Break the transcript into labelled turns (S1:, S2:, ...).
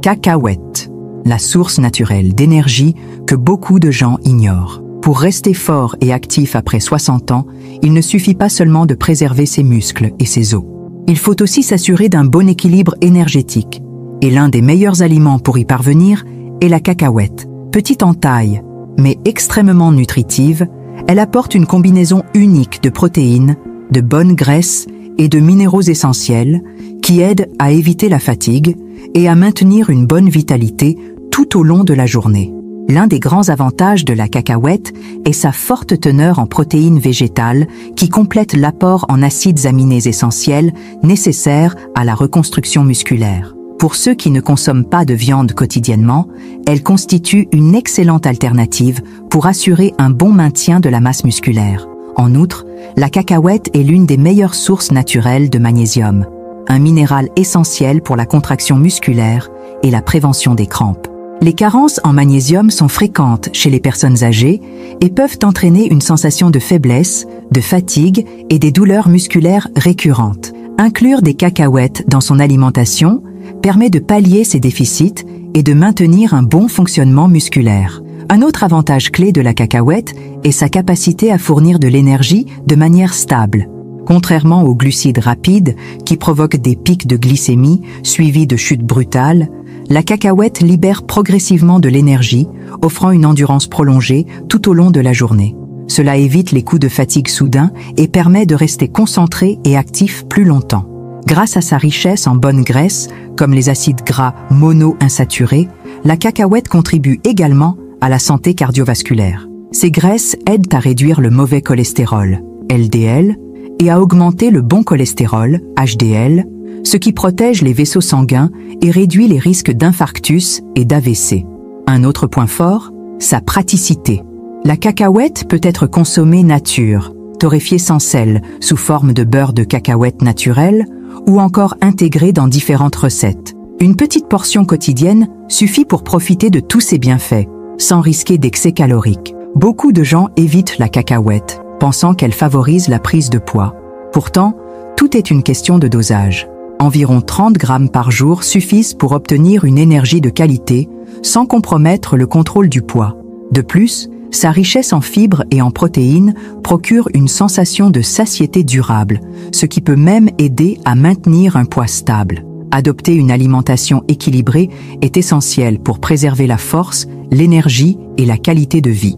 S1: Cacahuètes, la source naturelle d'énergie que beaucoup de gens ignorent. Pour rester fort et actif après 60 ans, il ne suffit pas seulement de préserver ses muscles et ses os. Il faut aussi s'assurer d'un bon équilibre énergétique. Et l'un des meilleurs aliments pour y parvenir est la cacahuète. Petite en taille, mais extrêmement nutritive, elle apporte une combinaison unique de protéines, de bonnes graisses et de minéraux essentiels qui aident à éviter la fatigue et à maintenir une bonne vitalité tout au long de la journée. L'un des grands avantages de la cacahuète est sa forte teneur en protéines végétales qui complète l'apport en acides aminés essentiels nécessaires à la reconstruction musculaire. Pour ceux qui ne consomment pas de viande quotidiennement, elle constitue une excellente alternative pour assurer un bon maintien de la masse musculaire. En outre, la cacahuète est l'une des meilleures sources naturelles de magnésium, un minéral essentiel pour la contraction musculaire et la prévention des crampes. Les carences en magnésium sont fréquentes chez les personnes âgées et peuvent entraîner une sensation de faiblesse, de fatigue et des douleurs musculaires récurrentes. Inclure des cacahuètes dans son alimentation permet de pallier ces déficits et de maintenir un bon fonctionnement musculaire. Un autre avantage clé de la cacahuète est sa capacité à fournir de l'énergie de manière stable. Contrairement aux glucides rapides qui provoquent des pics de glycémie suivis de chutes brutales, la cacahuète libère progressivement de l'énergie, offrant une endurance prolongée tout au long de la journée. Cela évite les coups de fatigue soudains et permet de rester concentré et actif plus longtemps. Grâce à sa richesse en bonnes graisses, comme les acides gras monoinsaturés, la cacahuète contribue également à la santé cardiovasculaire. Ces graisses aident à réduire le mauvais cholestérol, LDL, et à augmenter le bon cholestérol, HDL, ce qui protège les vaisseaux sanguins et réduit les risques d'infarctus et d'AVC. Un autre point fort, sa praticité. La cacahuète peut être consommée nature, torréfiée sans sel, sous forme de beurre de cacahuète naturel, ou encore intégrée dans différentes recettes. Une petite portion quotidienne suffit pour profiter de tous ses bienfaits, sans risquer d'excès calorique. Beaucoup de gens évitent la cacahuète, pensant qu'elle favorise la prise de poids. Pourtant, tout est une question de dosage. Environ 30 grammes par jour suffisent pour obtenir une énergie de qualité, sans compromettre le contrôle du poids. De plus, sa richesse en fibres et en protéines procure une sensation de satiété durable, ce qui peut même aider à maintenir un poids stable. Adopter une alimentation équilibrée est essentiel pour préserver la force, l'énergie et la qualité de vie.